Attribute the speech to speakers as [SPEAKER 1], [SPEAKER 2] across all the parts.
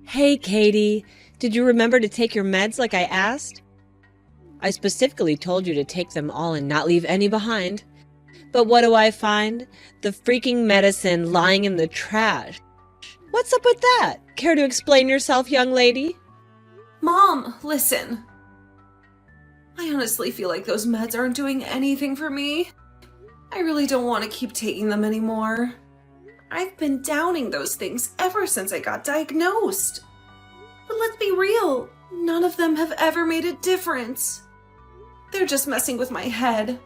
[SPEAKER 1] Hey, Katie, did you remember to take your meds like I asked? I specifically told you to take them all and not leave any behind. But what do I find? The freaking medicine lying in the trash. What's up with that? Care to explain yourself, young lady?
[SPEAKER 2] Mom, listen. I honestly feel like those meds aren't doing anything for me. I really don't want to keep taking them anymore. I've been downing those things ever since I got diagnosed. But let's be real, none of them have ever made a difference. They're just messing with my head.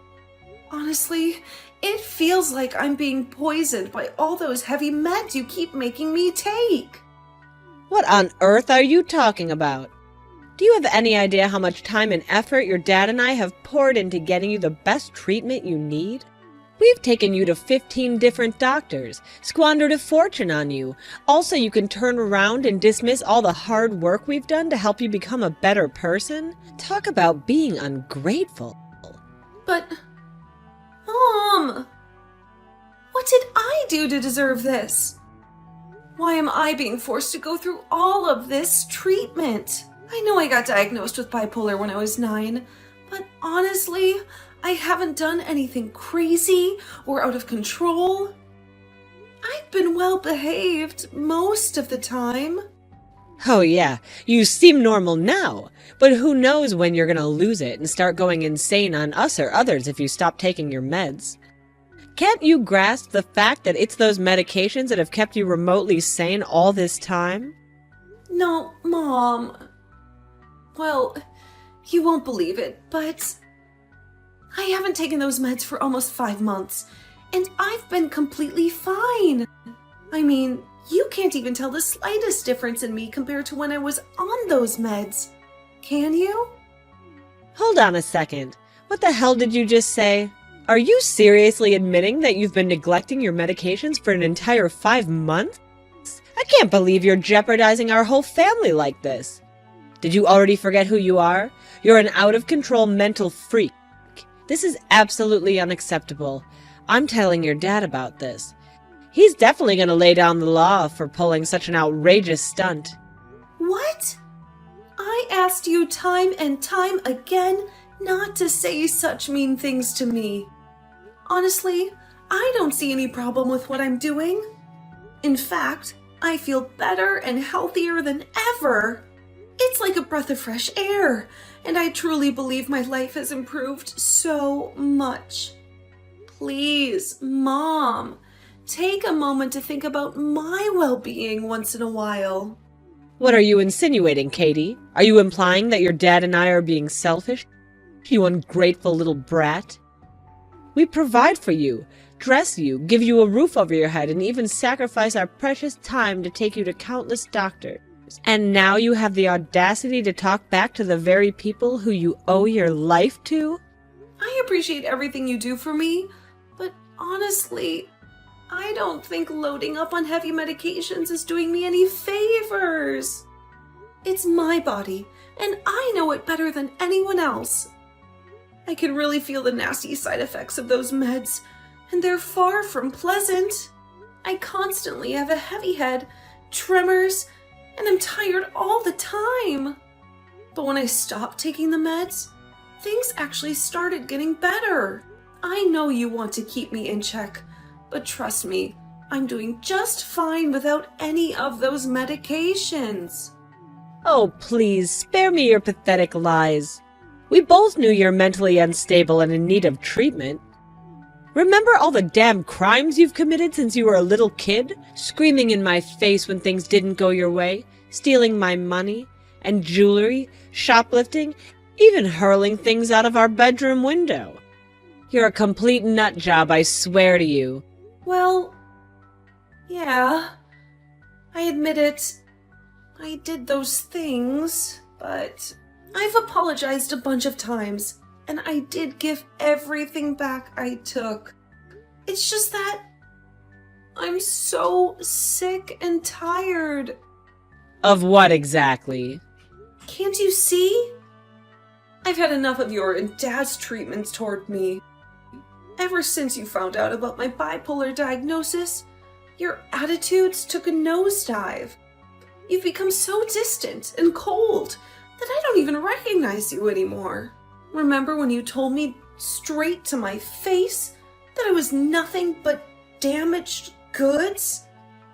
[SPEAKER 2] Honestly, it feels like I'm being poisoned by all those heavy meds you keep making me take.
[SPEAKER 1] What on earth are you talking about? Do you have any idea how much time and effort your dad and I have poured into getting you the best treatment you need? We've taken you to 15 different doctors, squandered a fortune on you. Also, you can turn around and dismiss all the hard work we've done to help you become a better person? Talk about being ungrateful.
[SPEAKER 2] But, Mom, what did I do to deserve this? Why am I being forced to go through all of this treatment? I know I got diagnosed with bipolar when I was 9, but honestly, I haven't done anything crazy or out of control. I've been well behaved most of the time.
[SPEAKER 1] Oh yeah, you seem normal now, but who knows when you're gonna lose it and start going insane on us or others if you stop taking your meds. Can't you grasp the fact that it's those medications that have kept you remotely sane all this time?
[SPEAKER 2] No, Mom. Well, you won't believe it, but I haven't taken those meds for almost 5 months, and I've been completely fine. I mean, you can't even tell the slightest difference in me compared to when I was on those meds. Can you?
[SPEAKER 1] Hold on a second. What the hell did you just say? Are you seriously admitting that you've been neglecting your medications for an entire 5 months? I can't believe you're jeopardizing our whole family like this. Did you already forget who you are? You're an out-of-control mental freak. This is absolutely unacceptable. I'm telling your dad about this. He's definitely going to lay down the law for pulling such an outrageous stunt.
[SPEAKER 2] What? I asked you time and time again not to say such mean things to me. Honestly, I don't see any problem with what I'm doing. In fact, I feel better and healthier than ever. It's like a breath of fresh air, and I truly believe my life has improved so much. Please, Mom, take a moment to think about my well-being once in a while.
[SPEAKER 1] What are you insinuating, Katie? Are you implying that your dad and I are being selfish? You ungrateful little brat. We provide for you, dress you, give you a roof over your head, and even sacrifice our precious time to take you to countless doctors. And now you have the audacity to talk back to the very people who you owe your life to?
[SPEAKER 2] I appreciate everything you do for me, but honestly, I don't think loading up on heavy medications is doing me any favors. It's my body, and I know it better than anyone else. I can really feel the nasty side effects of those meds, and they're far from pleasant. I constantly have a heavy head, tremors, and I'm tired all the time. But when I stopped taking the meds, things actually started getting better. I know you want to keep me in check, but trust me, I'm doing just fine without any of those medications.
[SPEAKER 1] Oh, please, spare me your pathetic lies. We both knew you're mentally unstable and in need of treatment. Remember all the damn crimes you've committed since you were a little kid? Screaming in my face when things didn't go your way, stealing my money and jewelry, shoplifting, even hurling things out of our bedroom window. You're a complete nut job, I swear to you.
[SPEAKER 2] Well, yeah, I admit it. I did those things, but I've apologized a bunch of times. And I did give everything back I took. It's just that I'm so sick and tired.
[SPEAKER 1] Of what exactly?
[SPEAKER 2] Can't you see? I've had enough of your and Dad's treatments toward me. Ever since you found out about my bipolar diagnosis, your attitudes took a nosedive. You've become so distant and cold that I don't even recognize you anymore. Remember when you told me straight to my face that I was nothing but damaged goods?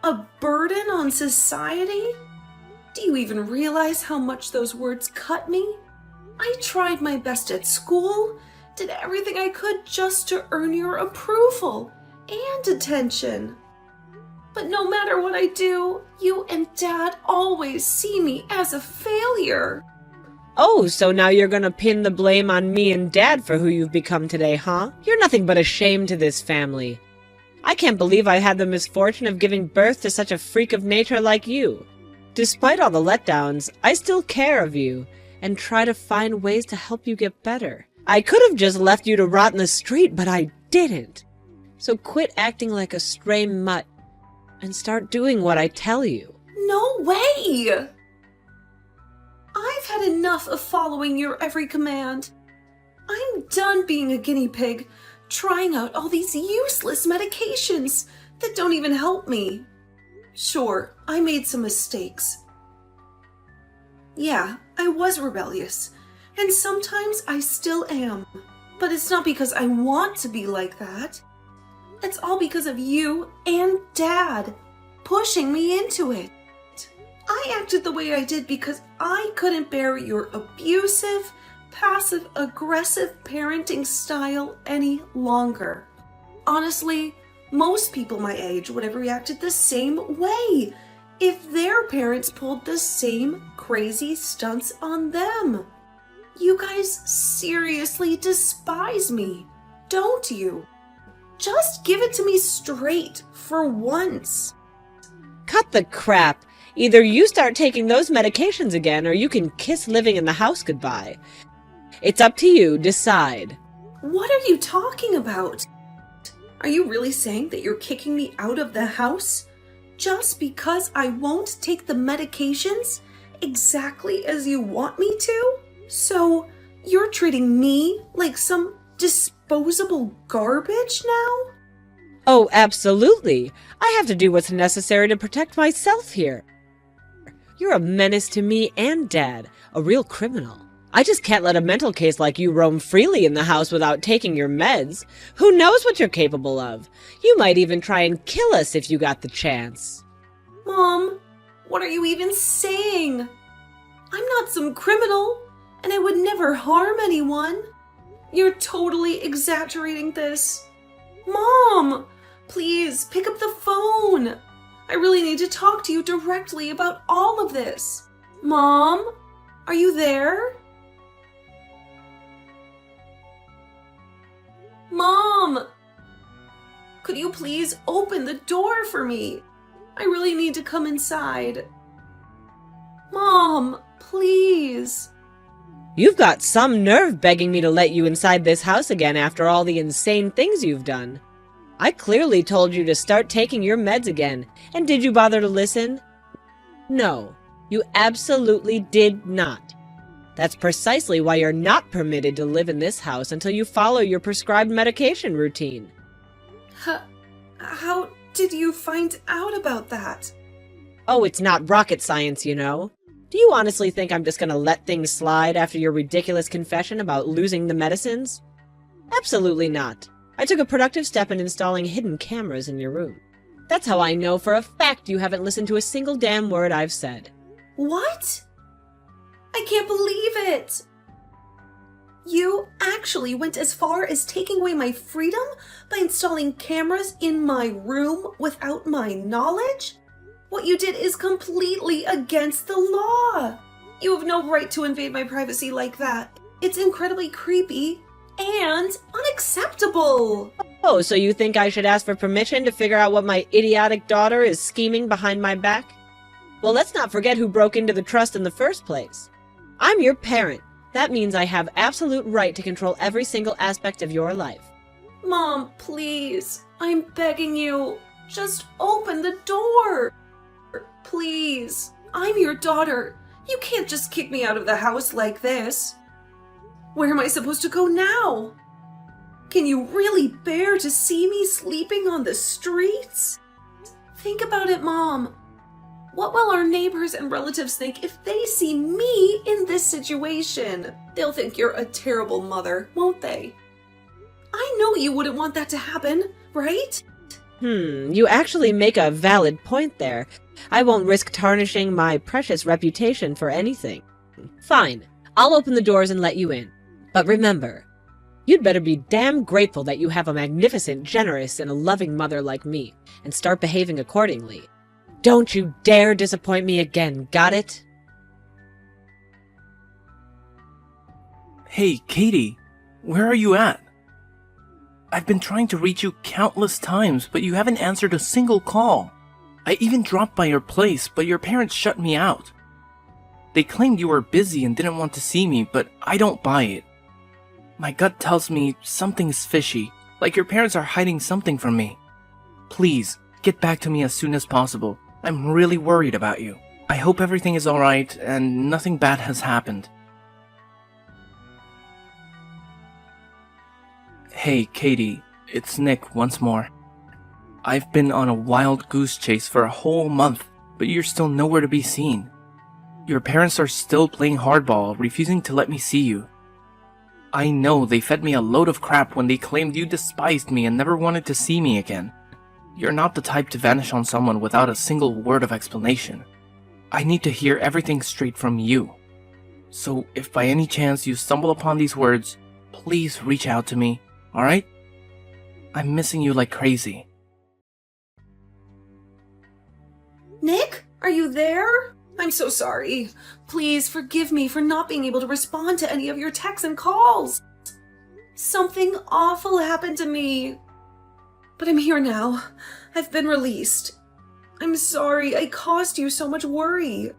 [SPEAKER 2] A burden on society? Do you even realize how much those words cut me? I tried my best at school, did everything I could just to earn your approval and attention. But no matter what I do, you and Dad always see me as a failure.
[SPEAKER 1] Oh, so now you're gonna pin the blame on me and Dad for who you've become today, huh? You're nothing but a shame to this family. I can't believe I had the misfortune of giving birth to such a freak of nature like you. Despite all the letdowns, I still care of you and try to find ways to help you get better. I could have just left you to rot in the street, but I didn't. So quit acting like a stray mutt and start doing what I tell you.
[SPEAKER 2] No way! I've had enough of following your every command. I'm done being a guinea pig, trying out all these useless medications that don't even help me. Sure, I made some mistakes. Yeah, I was rebellious, and sometimes I still am. But it's not because I want to be like that. It's all because of you and Dad pushing me into it. I acted the way I did because I couldn't bear your abusive, passive-aggressive parenting style any longer. Honestly, most people my age would have reacted the same way if their parents pulled the same crazy stunts on them. You guys seriously despise me, don't you? Just give it to me straight for once.
[SPEAKER 1] Cut the crap. Either you start taking those medications again, or you can kiss living in the house goodbye. It's up to you. Decide.
[SPEAKER 2] What are you talking about? Are you really saying that you're kicking me out of the house just because I won't take the medications exactly as you want me to? So you're treating me like some disposable garbage now?
[SPEAKER 1] Oh, absolutely. I have to do what's necessary to protect myself here. You're a menace to me and Dad, a real criminal. I just can't let a mental case like you roam freely in the house without taking your meds. Who knows what you're capable of? You might even try and kill us if you got the chance.
[SPEAKER 2] Mom, what are you even saying? I'm not some criminal, and I would never harm anyone. You're totally exaggerating this. Mom, please pick up the phone. I really need to talk to you directly about all of this. Mom, are you there? Mom, could you please open the door for me? I really need to come inside. Mom, please.
[SPEAKER 1] You've got some nerve begging me to let you inside this house again after all the insane things you've done. I clearly told you to start taking your meds again, and did you bother to listen? No, you absolutely did not. That's precisely why you're not permitted to live in this house until you follow your prescribed medication routine.
[SPEAKER 2] How did you find out about that?
[SPEAKER 1] Oh, it's not rocket science, you know. Do you honestly think I'm just gonna let things slide after your ridiculous confession about losing the medicines? Absolutely not. I took a productive step in installing hidden cameras in your room. That's how I know for a fact you haven't listened to a single damn word I've said.
[SPEAKER 2] What? I can't believe it! You actually went as far as taking away my freedom by installing cameras in my room without my knowledge? What you did is completely against the law. You have no right to invade my privacy like that. It's incredibly creepy and unacceptable.
[SPEAKER 1] Oh, so you think I should ask for permission to figure out what my idiotic daughter is scheming behind my back? Well, let's not forget who broke into the trust in the first place. I'm your parent. That means I have absolute right to control every single aspect of your life.
[SPEAKER 2] Mom, please. I'm begging you. Just open the door. Please. I'm your daughter. You can't just kick me out of the house like this. Where am I supposed to go now? Can you really bear to see me sleeping on the streets? Think about it, Mom. What will our neighbors and relatives think if they see me in this situation? They'll think you're a terrible mother, won't they? I know you wouldn't want that to happen, right?
[SPEAKER 1] You actually make a valid point there. I won't risk tarnishing my precious reputation for anything. Fine, I'll open the doors and let you in. But remember, you'd better be damn grateful that you have a magnificent, generous, and a loving mother like me, and start behaving accordingly. Don't you dare disappoint me again, got it?
[SPEAKER 3] Hey, Katie, where are you at? I've been trying to reach you countless times, but you haven't answered a single call. I even dropped by your place, but your parents shut me out. They claimed you were busy and didn't want to see me, but I don't buy it. My gut tells me something's fishy, like your parents are hiding something from me. Please, get back to me as soon as possible. I'm really worried about you. I hope everything is alright and nothing bad has happened. Hey, Katie, it's Nick once more. I've been on a wild goose chase for a whole month, but you're still nowhere to be seen. Your parents are still playing hardball, refusing to let me see you. I know they fed me a load of crap when they claimed you despised me and never wanted to see me again. You're not the type to vanish on someone without a single word of explanation. I need to hear everything straight from you. So if by any chance you stumble upon these words, please reach out to me, alright? I'm missing you like crazy.
[SPEAKER 2] Nick, are you there? I'm so sorry. Please forgive me for not being able to respond to any of your texts and calls. Something awful happened to me. But I'm here now. I've been released. I'm sorry I caused you so much worry.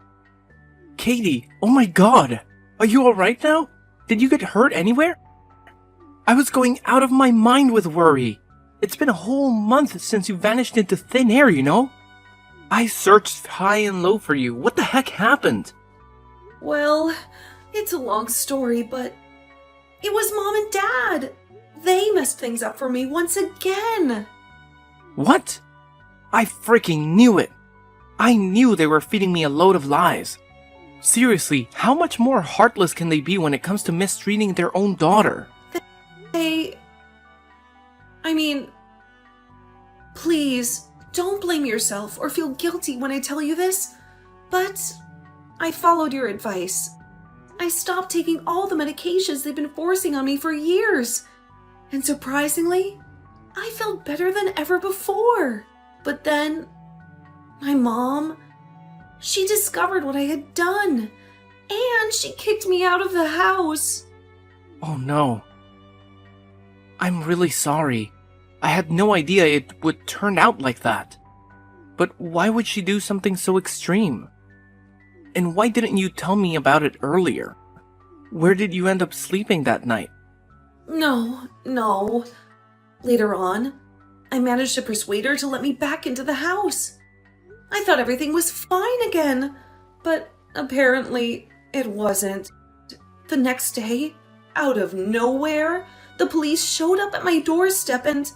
[SPEAKER 3] Katie, oh my god! Are you alright now? Did you get hurt anywhere? I was going out of my mind with worry. It's been a whole month since you vanished into thin air, you know? I searched high and low for you. What the heck happened?
[SPEAKER 2] Well, it's a long story, but it was Mom and Dad. They messed things up for me once again.
[SPEAKER 3] What? I freaking knew it. I knew they were feeding me a load of lies. Seriously, how much more heartless can they be when it comes to mistreating their own daughter?
[SPEAKER 2] Please, don't blame yourself or feel guilty when I tell you this, but I followed your advice. I stopped taking all the medications they've been forcing on me for years. And surprisingly, I felt better than ever before. But then, my mom, she discovered what I had done, and she kicked me out of the house.
[SPEAKER 3] Oh no. I'm really sorry. I had no idea it would turn out like that. But why would she do something so extreme? And why didn't you tell me about it earlier? Where did you end up sleeping that night?
[SPEAKER 2] No. Later on, I managed to persuade her to let me back into the house. I thought everything was fine again, but apparently it wasn't. The next day, out of nowhere, the police showed up at my doorstep and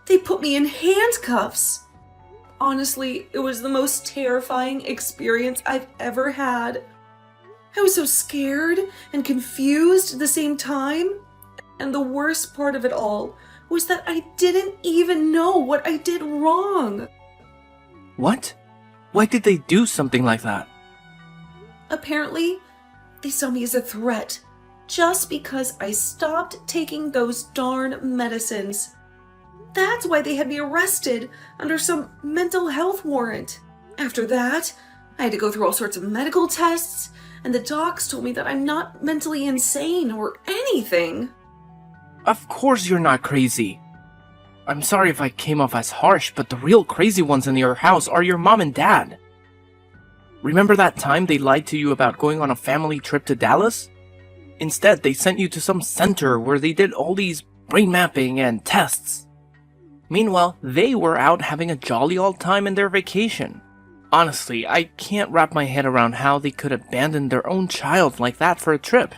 [SPEAKER 2] they put me in handcuffs. Honestly, it was the most terrifying experience I've ever had. I was so scared and confused at the same time. And the worst part of it all was that I didn't even know what I did wrong.
[SPEAKER 3] What? Why did they do something like that?
[SPEAKER 2] Apparently, they saw me as a threat just because I stopped taking those darn medicines. That's why they had me arrested under some mental health warrant. After that, I had to go through all sorts of medical tests, and the docs told me that I'm not mentally insane or anything.
[SPEAKER 3] Of course you're not crazy. I'm sorry if I came off as harsh, but the real crazy ones in your house are your mom and dad. Remember that time they lied to you about going on a family trip to Dallas? Instead, they sent you to some center where they did all these brain mapping and tests. Meanwhile, they were out having a jolly old time in their vacation. Honestly, I can't wrap my head around how they could abandon their own child like that for a trip.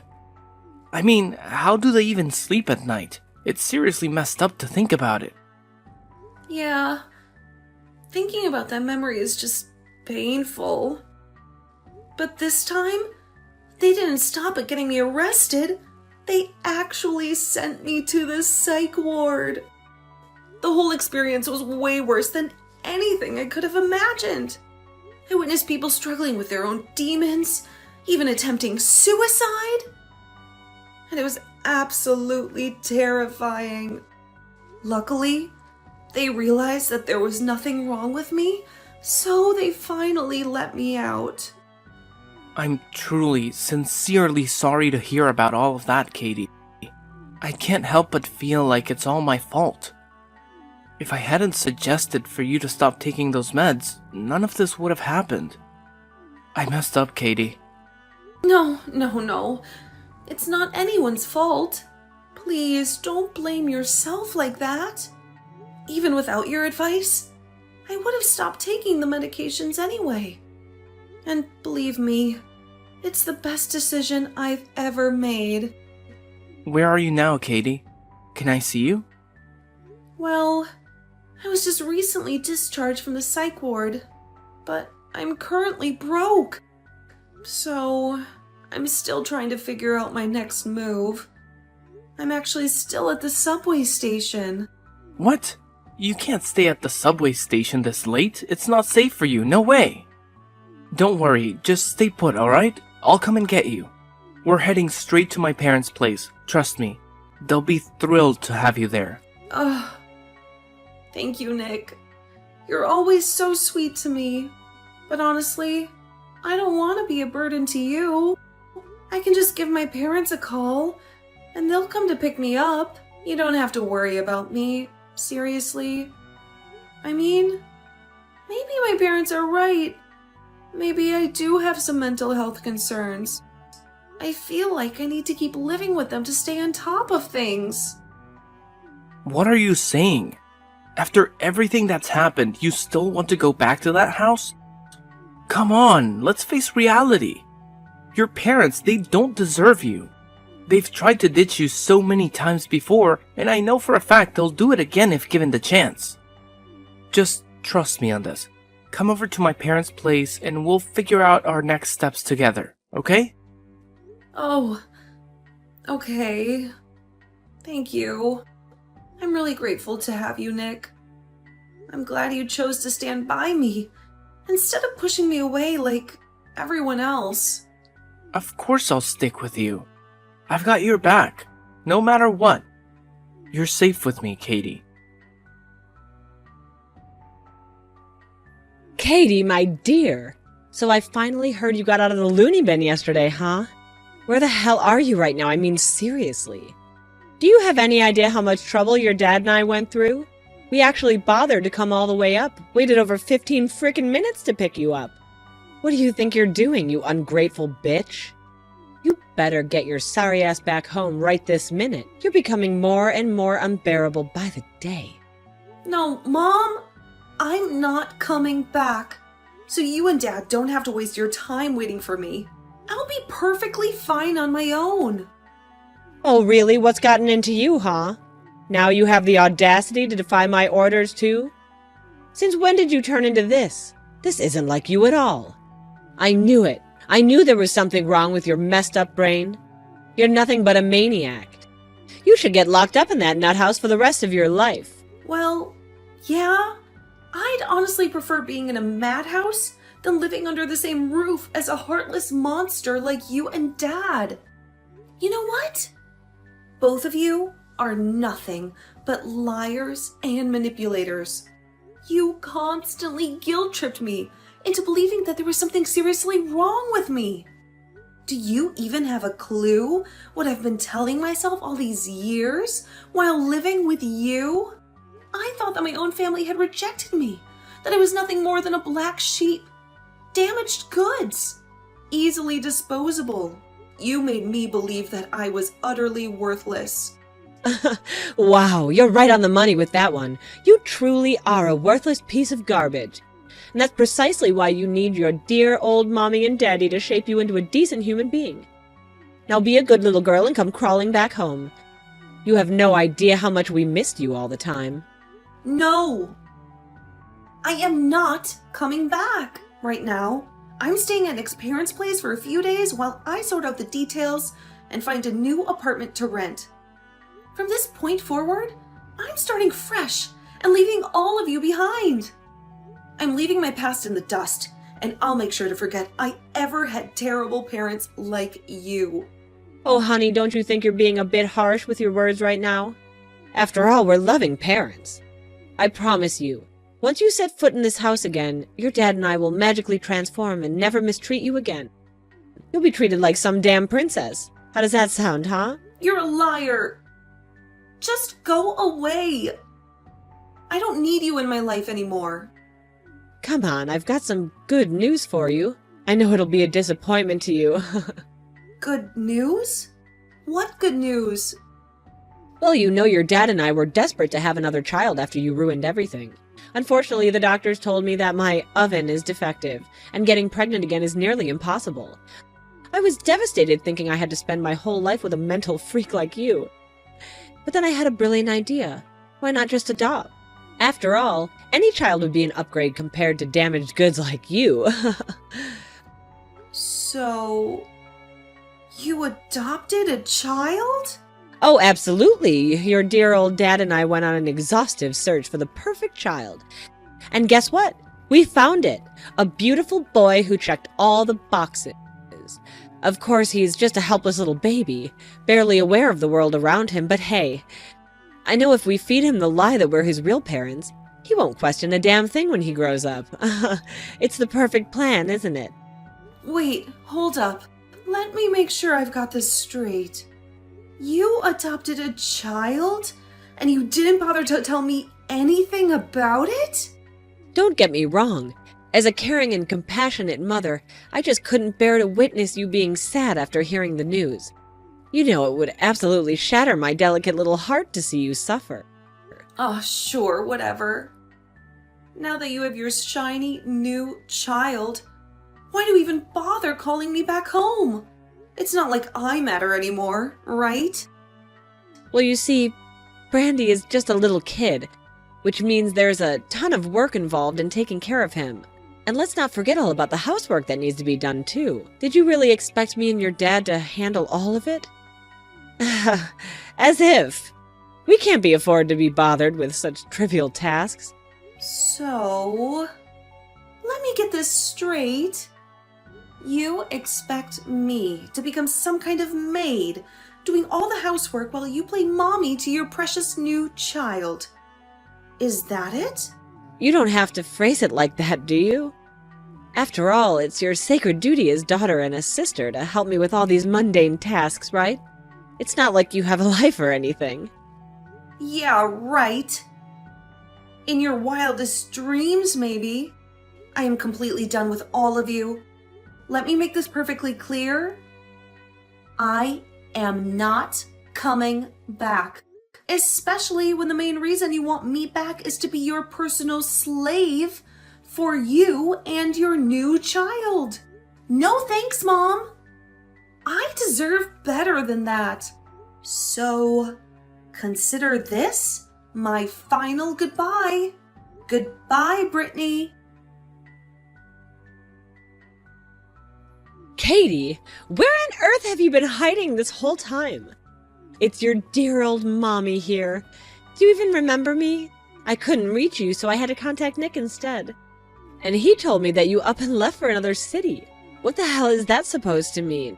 [SPEAKER 3] I mean, how do they even sleep at night? It's seriously messed up to think about it.
[SPEAKER 2] Yeah, thinking about that memory is just painful. But this time, they didn't stop at getting me arrested. They actually sent me to the psych ward. The whole experience was way worse than anything I could have imagined. I witnessed people struggling with their own demons, even attempting suicide. And it was absolutely terrifying. Luckily, they realized that there was nothing wrong with me, so they finally let me out.
[SPEAKER 3] I'm truly, sincerely sorry to hear about all of that, Katie. I can't help but feel like it's all my fault. If I hadn't suggested for you to stop taking those meds, none of this would have happened. I messed up, Katie.
[SPEAKER 2] No. It's not anyone's fault. Please, don't blame yourself like that. Even without your advice, I would have stopped taking the medications anyway. And believe me, it's the best decision I've ever made.
[SPEAKER 3] Where are you now, Katie? Can I see you?
[SPEAKER 2] Well, I was just recently discharged from the psych ward, but I'm currently broke. So, I'm still trying to figure out my next move. I'm actually still at the subway station.
[SPEAKER 3] What? You can't stay at the subway station this late. It's not safe for you. No way. Don't worry. Just stay put, alright? I'll come and get you. We're heading straight to my parents' place. Trust me. They'll be thrilled to have you there.
[SPEAKER 2] Thank you, Nick. You're always so sweet to me. But honestly, I don't want to be a burden to you. I can just give my parents a call, and they'll come to pick me up. You don't have to worry about me. Seriously. I mean, maybe my parents are right. Maybe I do have some mental health concerns. I feel like I need to keep living with them to stay on top of things.
[SPEAKER 3] What are you saying? After everything that's happened, you still want to go back to that house? Come on, let's face reality. Your parents, they don't deserve you. They've tried to ditch you so many times before, and I know for a fact they'll do it again if given the chance. Just trust me on this. Come over to my parents' place and we'll figure out our next steps together, okay?
[SPEAKER 2] Oh, okay. Thank you. I'm really grateful to have you, Nick. I'm glad you chose to stand by me, instead of pushing me away like everyone else.
[SPEAKER 3] Of course I'll stick with you. I've got your back, no matter what. You're safe with me, Katie.
[SPEAKER 1] Katie, my dear. So I finally heard you got out of the loony bin yesterday, huh? Where the hell are you right now? I mean, seriously. Do you have any idea how much trouble your dad and I went through? We actually bothered to come all the way up, waited over 15 frickin' minutes to pick you up. What do you think you're doing, you ungrateful bitch? You better get your sorry ass back home right this minute. You're becoming more and more unbearable by the day.
[SPEAKER 2] No, Mom, I'm not coming back. So you and Dad don't have to waste your time waiting for me. I'll be perfectly fine on my own.
[SPEAKER 1] Oh, really? What's gotten into you, huh? Now you have the audacity to defy my orders, too? Since when did you turn into this? This isn't like you at all. I knew it. I knew there was something wrong with your messed up brain. You're nothing but a maniac. You should get locked up in that nut house for the rest of your life.
[SPEAKER 2] Well, yeah. I'd honestly prefer being in a madhouse than living under the same roof as a heartless monster like you and Dad. You know what? Both of you are nothing but liars and manipulators. You constantly guilt-tripped me into believing that there was something seriously wrong with me. Do you even have a clue what I've been telling myself all these years while living with you? I thought that my own family had rejected me, that I was nothing more than a black sheep, damaged goods, easily disposable. You made me believe that I was utterly worthless.
[SPEAKER 1] Wow, you're right on the money with that one. You truly are a worthless piece of garbage. And that's precisely why you need your dear old mommy and daddy to shape you into a decent human being. Now be a good little girl and come crawling back home. You have no idea how much we missed you all the time.
[SPEAKER 2] No! I am not coming back. Right now, I'm staying at Nick's parents' place for a few days while I sort out the details and find a new apartment to rent. From this point forward, I'm starting fresh and leaving all of you behind. I'm leaving my past in the dust, and I'll make sure to forget I ever had terrible parents like you.
[SPEAKER 1] Oh, honey, don't you think you're being a bit harsh with your words right now? After all, we're loving parents. I promise you, once you set foot in this house again, your dad and I will magically transform and never mistreat you again. You'll be treated like some damn princess. How does that sound, huh?
[SPEAKER 2] You're a liar. Just go away. I don't need you in my life anymore.
[SPEAKER 1] Come on, I've got some good news for you. I know it'll be a disappointment to you.
[SPEAKER 2] Good news? What good news?
[SPEAKER 1] Well, you know your dad and I were desperate to have another child after you ruined everything. Unfortunately, the doctors told me that my oven is defective, and getting pregnant again is nearly impossible. I was devastated thinking I had to spend my whole life with a mental freak like you. But then I had a brilliant idea. Why not just adopt? After all, any child would be an upgrade compared to damaged goods like you.
[SPEAKER 2] So, you adopted a child?
[SPEAKER 1] Oh, absolutely. Your dear old dad and I went on an exhaustive search for the perfect child. And guess what? We found it. A beautiful boy who checked all the boxes. Of course, he's just a helpless little baby, barely aware of the world around him, but hey, I know if we feed him the lie that we're his real parents, he won't question a damn thing when he grows up. It's the perfect plan, isn't it?
[SPEAKER 2] Wait, hold up. Let me make sure I've got this straight. You adopted a child, and you didn't bother to tell me anything about it?
[SPEAKER 1] Don't get me wrong. As a caring and compassionate mother, I just couldn't bear to witness you being sad after hearing the news. You know it would absolutely shatter my delicate little heart to see you suffer.
[SPEAKER 2] Oh, sure, whatever. Now that you have your shiny new child, why do you even bother calling me back home? It's not like I matter anymore, right?
[SPEAKER 1] Well, you see, Brandy is just a little kid, which means there's a ton of work involved in taking care of him. And let's not forget all about the housework that needs to be done, too. Did you really expect me and your dad to handle all of it? As if. We can't be afforded to be bothered with such trivial tasks.
[SPEAKER 2] So, let me get this straight. You expect me to become some kind of maid, doing all the housework while you play mommy to your precious new child. Is that it?
[SPEAKER 1] You don't have to phrase it like that, do you? After all, it's your sacred duty as daughter and a sister to help me with all these mundane tasks, right? It's not like you have a life or anything.
[SPEAKER 2] Yeah, right. In your wildest dreams, maybe. I am completely done with all of you. Let me make this perfectly clear. I am not coming back. Especially when the main reason you want me back is to be your personal slave for you and your new child. No thanks, Mom. I deserve better than that. So, consider this my final goodbye. Goodbye, Brittany.
[SPEAKER 1] Katie, where on earth have you been hiding this whole time? It's your dear old mommy here. Do you even remember me? I couldn't reach you, so I had to contact Nick instead. And he told me that you up and left for another city. What the hell is that supposed to mean?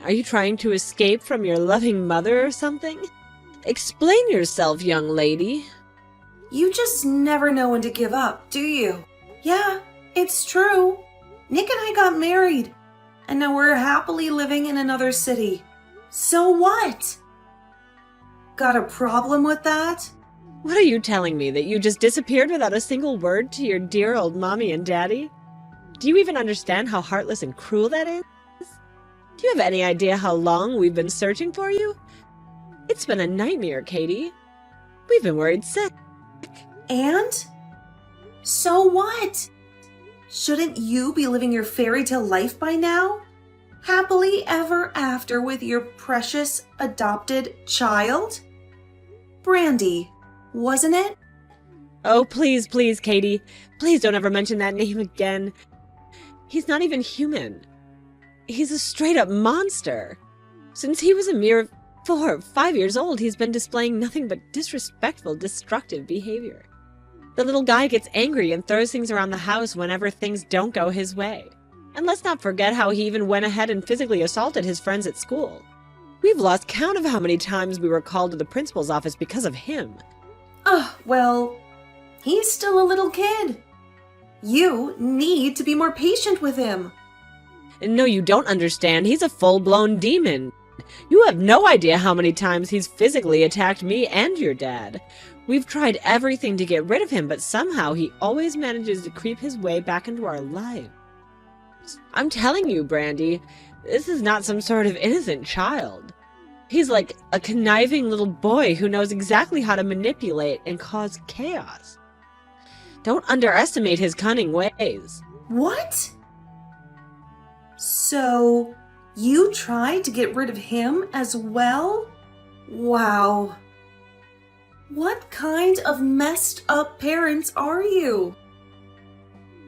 [SPEAKER 1] Are you trying to escape from your loving mother or something? Explain yourself, young lady.
[SPEAKER 2] You just never know when to give up, do you? Yeah, it's true. Nick and I got married, and now we're happily living in another city. So what? Got a problem with that?
[SPEAKER 1] What are you telling me, that you just disappeared without a single word to your dear old mommy and daddy? Do you even understand how heartless and cruel that is? Do you have any idea how long we've been searching for you? It's been a nightmare, Katie. We've been worried sick.
[SPEAKER 2] And? So what? Shouldn't you be living your fairy tale life by now? Happily ever after with your precious adopted child? Brandy, wasn't it?
[SPEAKER 1] Oh, please, please, Katie. Please don't ever mention that name again. He's not even human. He's a straight-up monster. Since he was a mere 4 or 5 years old, he's been displaying nothing but disrespectful, destructive behavior. The little guy gets angry and throws things around the house whenever things don't go his way. And let's not forget how he even went ahead and physically assaulted his friends at school. We've lost count of how many times we were called to the principal's office because of him.
[SPEAKER 2] Well, he's still a little kid. You need to be more patient with him.
[SPEAKER 1] No, you don't understand. He's a full-blown demon. You have no idea how many times he's physically attacked me and your dad. We've tried everything to get rid of him, but somehow he always manages to creep his way back into our lives. I'm telling you, Brandy, this is not some sort of innocent child. He's like a conniving little boy who knows exactly how to manipulate and cause chaos. Don't underestimate his cunning ways.
[SPEAKER 2] What? So, you tried to get rid of him as well? Wow. What kind of messed up parents are you?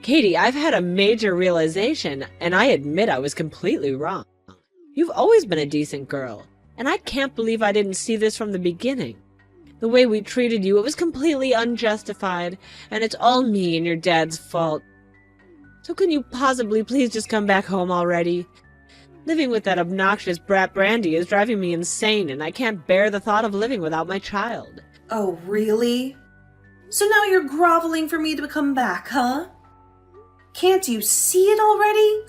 [SPEAKER 1] Katie, I've had a major realization, and I admit I was completely wrong. You've always been a decent girl, and I can't believe I didn't see this from the beginning. The way we treated you, it was completely unjustified, and it's all me and your dad's fault. So can you possibly please just come back home already? Living with that obnoxious brat Brandy is driving me insane, and I can't bear the thought of living without my child.
[SPEAKER 2] Oh, really? So now you're groveling for me to come back, huh? Can't you see it already?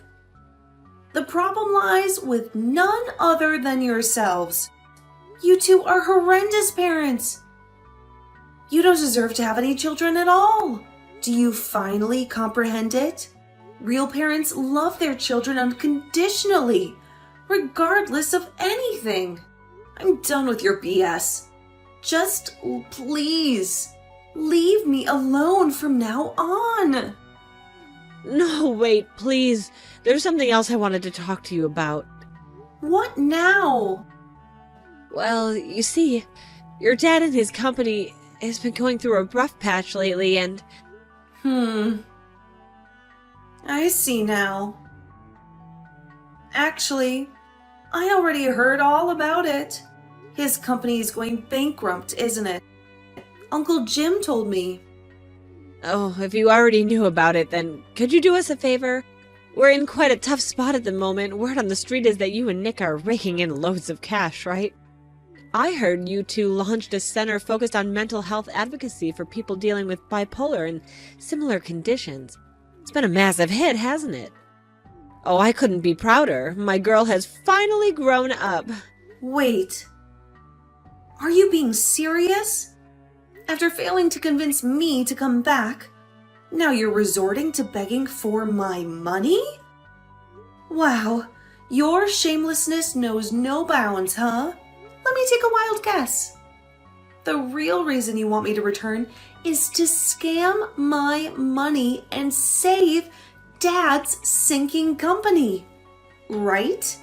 [SPEAKER 2] The problem lies with none other than yourselves. You two are horrendous parents. You don't deserve to have any children at all. Do you finally comprehend it? Real parents love their children unconditionally, regardless of anything. I'm done with your BS. Just please, leave me alone from now on.
[SPEAKER 1] No, wait, please. There's something else I wanted to talk to you about.
[SPEAKER 2] What now?
[SPEAKER 1] Well, you see, your dad and his company has been going through a rough patch lately, and...
[SPEAKER 2] I see now. Actually, I already heard all about it. His company is going bankrupt, isn't it? Uncle Jim told me.
[SPEAKER 1] Oh, if you already knew about it, then could you do us a favor? We're in quite a tough spot at the moment. Word on the street is that you and Nick are raking in loads of cash, right? I heard you two launched a center focused on mental health advocacy for people dealing with bipolar and similar conditions. It's been a massive hit, hasn't it? Oh, I couldn't be prouder. My girl has finally grown up.
[SPEAKER 2] Wait. Are you being serious? After failing to convince me to come back, now you're resorting to begging for my money? Wow, your shamelessness knows no bounds, huh? Let me take a wild guess. The real reason you want me to return is to scam my money and save Dad's sinking company, right?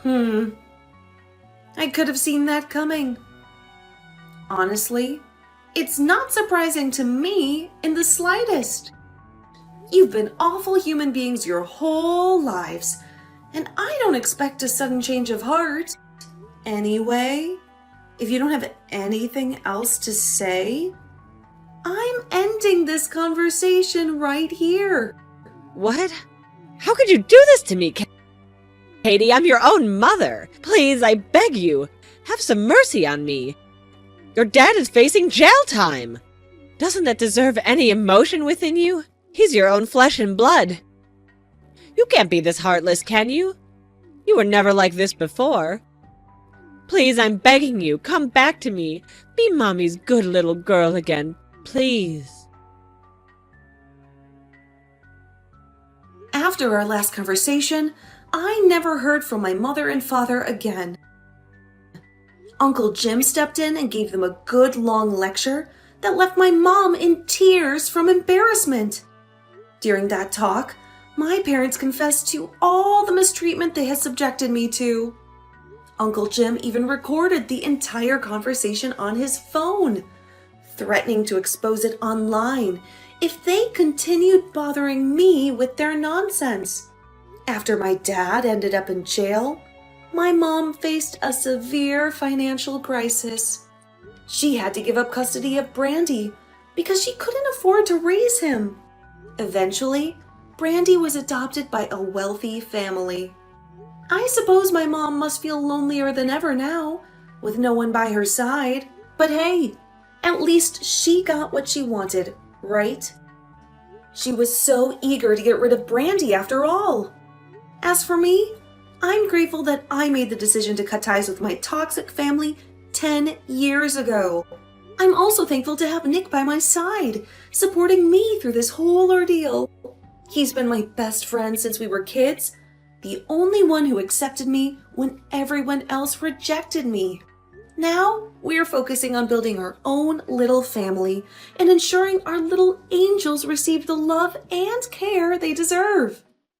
[SPEAKER 2] I could have seen that coming. Honestly, it's not surprising to me in the slightest. You've been awful human beings your whole lives, and I don't expect a sudden change of heart. Anyway, if you don't have anything else to say, I'm ending this conversation right here.
[SPEAKER 1] What? How could you do this to me, Katie? I'm your own mother. Please, I beg you, have some mercy on me. Your dad is facing jail time. Doesn't that deserve any emotion within you? He's your own flesh and blood. You can't be this heartless, can you? You were never like this before. Please, I'm begging you, come back to me. Be Mommy's good little girl again, please.
[SPEAKER 2] After our last conversation, I never heard from my mother and father again. Uncle Jim stepped in and gave them a good long lecture that left my mom in tears from embarrassment. During that talk, my parents confessed to all the mistreatment they had subjected me to. Uncle Jim even recorded the entire conversation on his phone, threatening to expose it online if they continued bothering me with their nonsense. After my dad ended up in jail, my mom faced a severe financial crisis. She had to give up custody of Brandy because she couldn't afford to raise him. Eventually, Brandy was adopted by a wealthy family. I suppose my mom must feel lonelier than ever now, with no one by her side. But hey, at least she got what she wanted, right? She was so eager to get rid of Brandy after all. As for me, I'm grateful that I made the decision to cut ties with my toxic family 10 years ago. I'm also thankful to have Nick by my side, supporting me through this whole ordeal. He's been my best friend since we were kids, the only one who accepted me when everyone else rejected me. Now, we're focusing on building our own little family and ensuring our little angels receive the love and care they deserve.